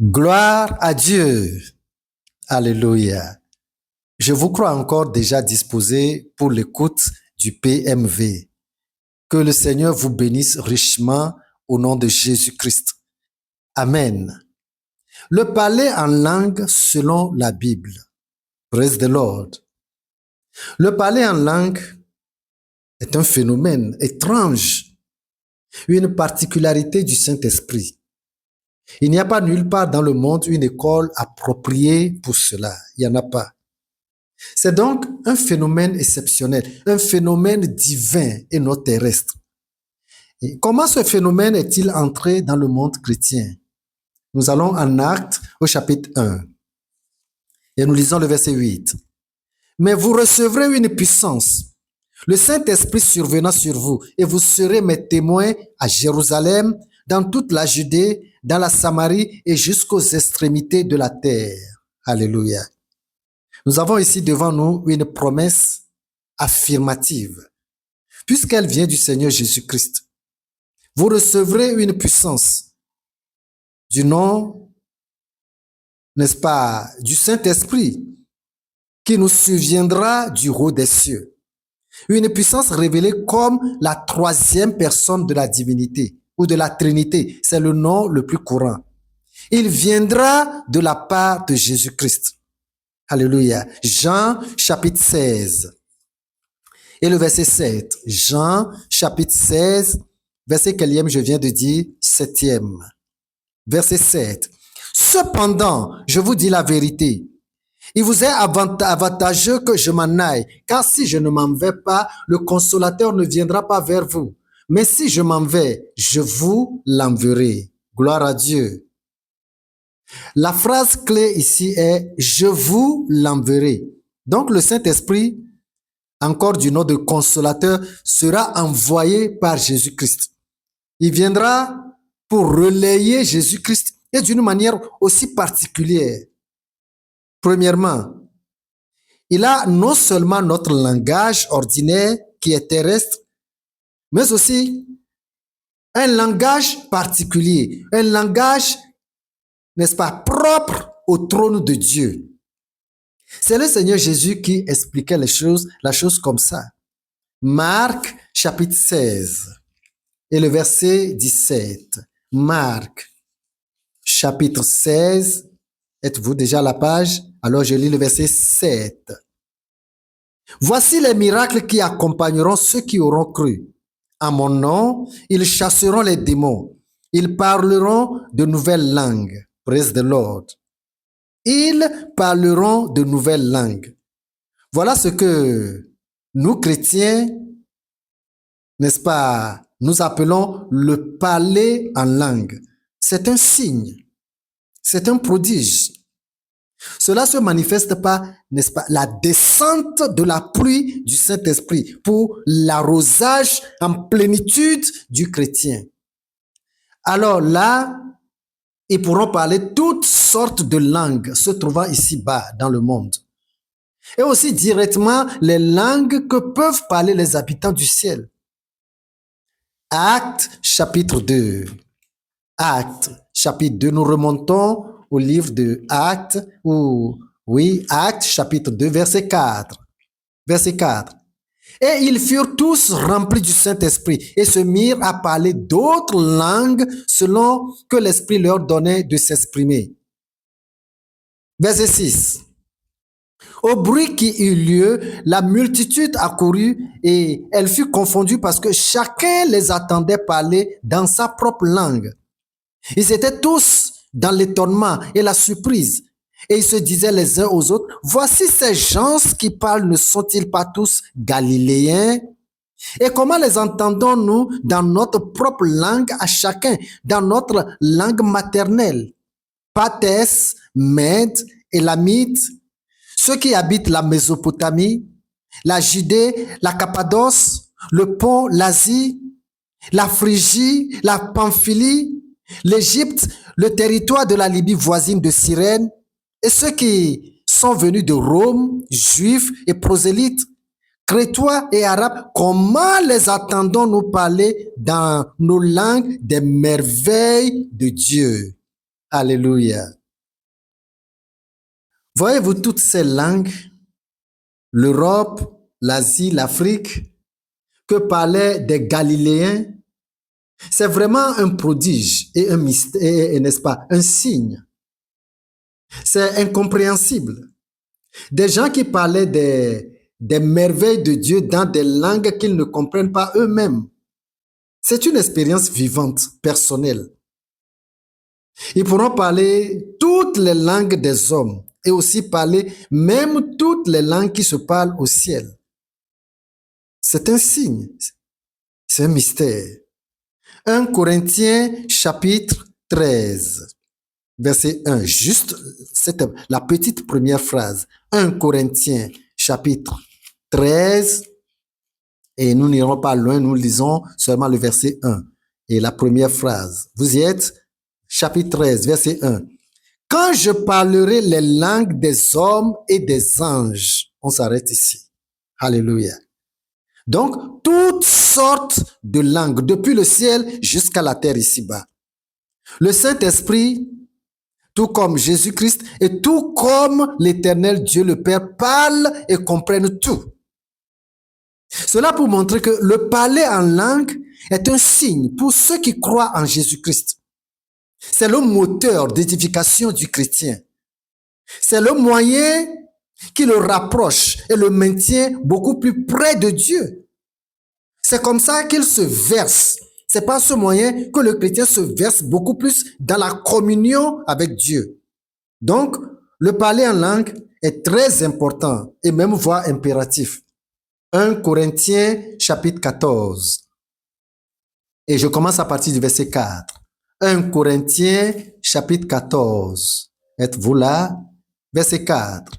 Gloire à Dieu. Alléluia. Je vous crois encore déjà disposé pour l'écoute du PMV. Que le Seigneur vous bénisse richement au nom de Jésus-Christ. Amen. Le parler en langue selon la Bible. Praise the Lord. Le parler en langue est un phénomène étrange, une particularité du Saint-Esprit. Il n'y a pas nulle part dans le monde une école appropriée pour cela. Il n'y en a pas. C'est donc un phénomène exceptionnel, un phénomène divin et non terrestre. Et comment ce phénomène est-il entré dans le monde chrétien? Nous allons en Actes au chapitre 1 et nous lisons le verset 8. Mais vous recevrez une puissance, le Saint-Esprit survenant sur vous, et vous serez mes témoins à Jérusalem, dans toute la Judée, dans la Samarie et jusqu'aux extrémités de la terre. Alléluia. Nous avons ici devant nous une promesse affirmative, puisqu'elle vient du Seigneur Jésus-Christ. Vous recevrez une puissance du nom, n'est-ce pas, du Saint-Esprit, qui nous surviendra du haut des cieux. Une puissance révélée comme la troisième personne de la divinité ou de la Trinité. C'est le nom le plus courant. Il viendra de la part de Jésus-Christ. Alléluia. Jean chapitre 16 et le verset 7. Jean chapitre 16, verset quelième, je viens de dire, septième. Verset 7. Cependant, je vous dis la vérité. Il vous est avantageux que je m'en aille, car si je ne m'en vais pas, le consolateur ne viendra pas vers vous. Mais si je m'en vais, je vous l'enverrai. Gloire à Dieu. La phrase clé ici est « je vous l'enverrai ». Donc le Saint-Esprit, encore du nom de consolateur, sera envoyé par Jésus-Christ. Il viendra pour relayer Jésus-Christ et d'une manière aussi particulière. Premièrement, il a non seulement notre langage ordinaire qui est terrestre, mais aussi un langage particulier, un langage, n'est-ce pas, propre au trône de Dieu. C'est le Seigneur Jésus qui expliquait la chose comme ça. Marc chapitre 16 et le verset 17. Marc chapitre 16. Êtes-vous déjà à la page? Alors je lis le verset 7. Voici les miracles qui accompagneront ceux qui auront cru. En mon nom, ils chasseront les démons. Ils parleront de nouvelles langues. Praise the Lord. Ils parleront de nouvelles langues. Voilà ce que nous, chrétiens, n'est-ce pas, nous appelons le parler en langue. C'est un signe. C'est un prodige. Cela se manifeste par, n'est-ce pas, la descente de la pluie du Saint-Esprit pour l'arrosage en plénitude du chrétien. Alors là, ils pourront parler toutes sortes de langues se trouvant ici-bas dans le monde. Et aussi directement les langues que peuvent parler les habitants du ciel. Actes chapitre 2. Actes chapitre 2, nous remontons au livre de Actes, Actes chapitre 2, verset 4. Verset 4. Et ils furent tous remplis du Saint-Esprit et se mirent à parler d'autres langues selon que l'Esprit leur donnait de s'exprimer. Verset 6. Au bruit qui eut lieu, la multitude accourut et elle fut confondue parce que chacun les attendait parler dans sa propre langue. Ils étaient tous dans l'étonnement et la surprise. Et ils se disaient les uns aux autres, voici ces gens qui parlent, ne sont-ils pas tous galiléens? Et comment les entendons-nous dans notre propre langue à chacun, dans notre langue maternelle? Pathès, Mède, Élamite, ceux qui habitent la Mésopotamie, la Judée, la Cappadoce, le Pont, l'Asie, la Phrygie, la Pamphylie, l'Égypte, le territoire de la Libye voisine de Cyrène, et ceux qui sont venus de Rome, juifs et prosélytes, crétois et arabes, comment les attendons-nous parler dans nos langues des merveilles de Dieu? Alléluia. Voyez-vous toutes ces langues, l'Europe, l'Asie, l'Afrique, que parlaient des Galiléens, c'est vraiment un prodige et un mystère, n'est-ce pas, un signe. C'est incompréhensible. Des gens qui parlaient des merveilles de Dieu dans des langues qu'ils ne comprennent pas eux-mêmes. C'est une expérience vivante, personnelle. Ils pourront parler toutes les langues des hommes et aussi parler même toutes les langues qui se parlent au ciel. C'est un signe, c'est un mystère. 1 Corinthiens chapitre 13, verset 1, juste la petite première phrase. 1 Corinthiens chapitre 13, et nous n'irons pas loin, nous lisons seulement le verset 1 et la première phrase. Vous y êtes? Chapitre 13, verset 1. Quand je parlerai les langues des hommes et des anges, on s'arrête ici. Alléluia. Donc, toutes sortes de langues, depuis le ciel jusqu'à la terre ici-bas. Le Saint-Esprit, tout comme Jésus-Christ et tout comme l'Éternel Dieu le Père, parlent et comprennent tout. Cela pour montrer que le parler en langue est un signe pour ceux qui croient en Jésus-Christ. C'est le moteur d'édification du chrétien. C'est le moyen qui le rapproche et le maintient beaucoup plus près de Dieu. C'est comme ça qu'il se verse. C'est par ce moyen que le chrétien se verse beaucoup plus dans la communion avec Dieu. Donc, le parler en langue est très important et même voire impératif. 1 Corinthiens chapitre 14. Et je commence à partir du verset 4. 1 Corinthiens chapitre 14. Êtes-vous là? Verset 4.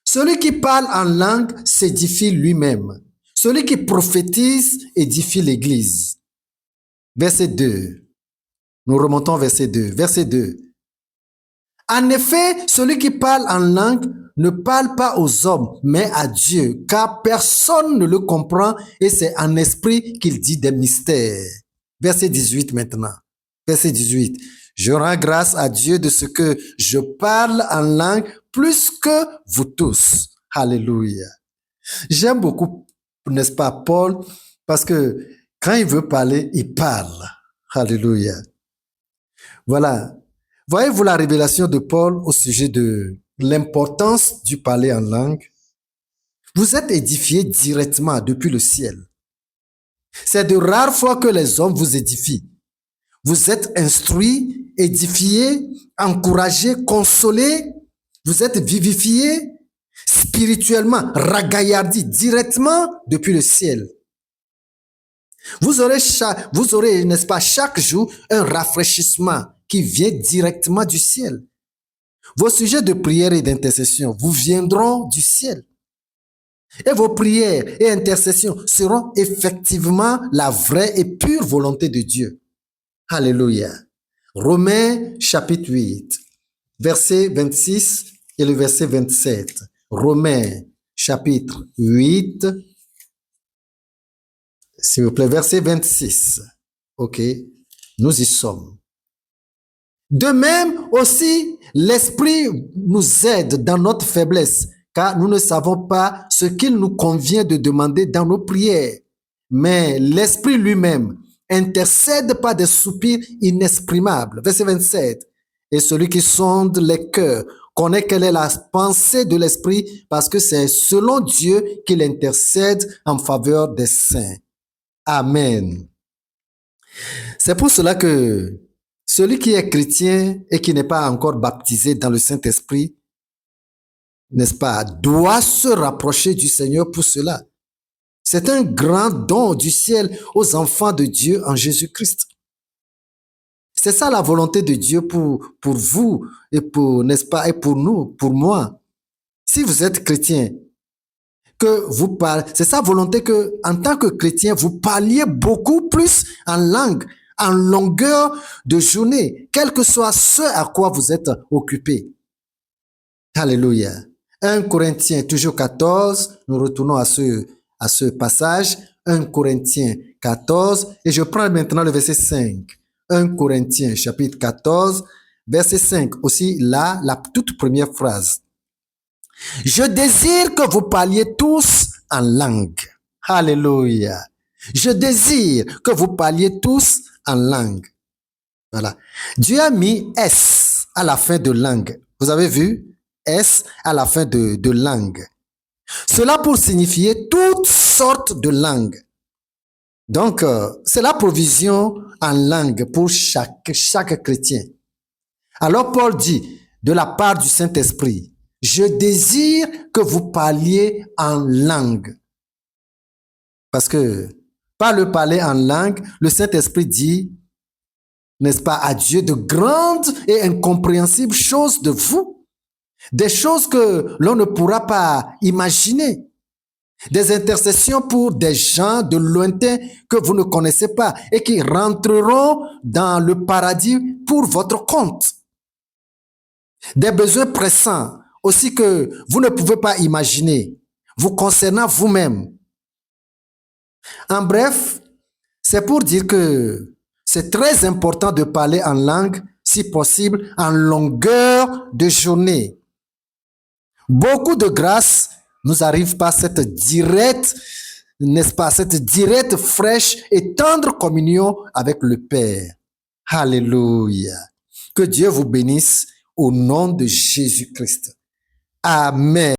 Celui qui parle en langue s'édifie lui-même. Celui qui prophétise édifie l'Église. Verset 2. Nous remontons au verset 2. Verset 2. En effet, celui qui parle en langue ne parle pas aux hommes, mais à Dieu, car personne ne le comprend et c'est en esprit qu'il dit des mystères. Verset 18 maintenant. Verset 18. Je rends grâce à Dieu de ce que je parle en langue plus que vous tous. Alléluia. J'aime beaucoup, n'est-ce pas, Paul, parce que quand il veut parler, il parle. Alléluia. Voilà. Voyez-vous la révélation de Paul au sujet de l'importance du parler en langue? Vous êtes édifiés directement depuis le ciel. C'est de rares fois que les hommes vous édifient. Vous êtes instruits, édifiés, encouragés, consolés. Vous êtes vivifiés spirituellement, ragaillardis directement depuis le ciel. Vous aurez, n'est-ce pas, chaque jour un rafraîchissement qui vient directement du ciel. Vos sujets de prière et d'intercession vous viendront du ciel. Et vos prières et intercessions seront effectivement la vraie et pure volonté de Dieu. Alléluia. Romains chapitre 8, verset 26 et le verset 27. Romains chapitre 8, s'il vous plaît, verset 26. OK, nous y sommes. De même aussi, l'Esprit nous aide dans notre faiblesse, car nous ne savons pas ce qu'il nous convient de demander dans nos prières. Mais l'Esprit lui-même intercède par des soupirs inexprimables. Verset 27. Et celui qui sonde les cœurs connaît quelle est la pensée de l'Esprit, parce que c'est selon Dieu qu'il intercède en faveur des saints. Amen. C'est pour cela que celui qui est chrétien et qui n'est pas encore baptisé dans le Saint-Esprit, n'est-ce pas, doit se rapprocher du Seigneur pour cela. C'est un grand don du ciel aux enfants de Dieu en Jésus-Christ. C'est ça la volonté de Dieu pour vous et pour, n'est-ce pas, et pour nous, pour moi. Si vous êtes chrétien, que vous parlez, c'est sa volonté que, en tant que chrétien, vous parliez beaucoup plus en langue, en longueur de journée, quel que soit ce à quoi vous êtes occupé. Alléluia. 1 Corinthiens, toujours 14, nous retournons à ce passage, 1 Corinthiens 14, et je prends maintenant le verset 5. 1 Corinthiens chapitre 14, verset 5, aussi là, la toute première phrase. Je désire que vous parliez tous en langue. Alléluia. Je désire que vous parliez tous en langue. Voilà. Dieu a mis S à la fin de langue. Vous avez vu? S à la fin de langue. Cela pour signifier toutes sortes de langues. Donc, c'est la provision en langue pour chaque chrétien. Alors Paul dit, de la part du Saint-Esprit, je désire que vous parliez en langue. Parce que par le parler en langue, le Saint-Esprit dit, n'est-ce pas, à Dieu de grandes et incompréhensibles choses de vous. Des choses que l'on ne pourra pas imaginer. Des intercessions pour des gens de lointain que vous ne connaissez pas et qui rentreront dans le paradis pour votre compte. Des besoins pressants aussi que vous ne pouvez pas imaginer, vous concernant vous-même. En bref, c'est pour dire que c'est très important de parler en langue, si possible, en longueur de journée. Beaucoup de grâce nous arrive par cette directe, n'est-ce pas, cette directe, fraîche et tendre communion avec le Père. Alléluia. Que Dieu vous bénisse au nom de Jésus-Christ. Amen.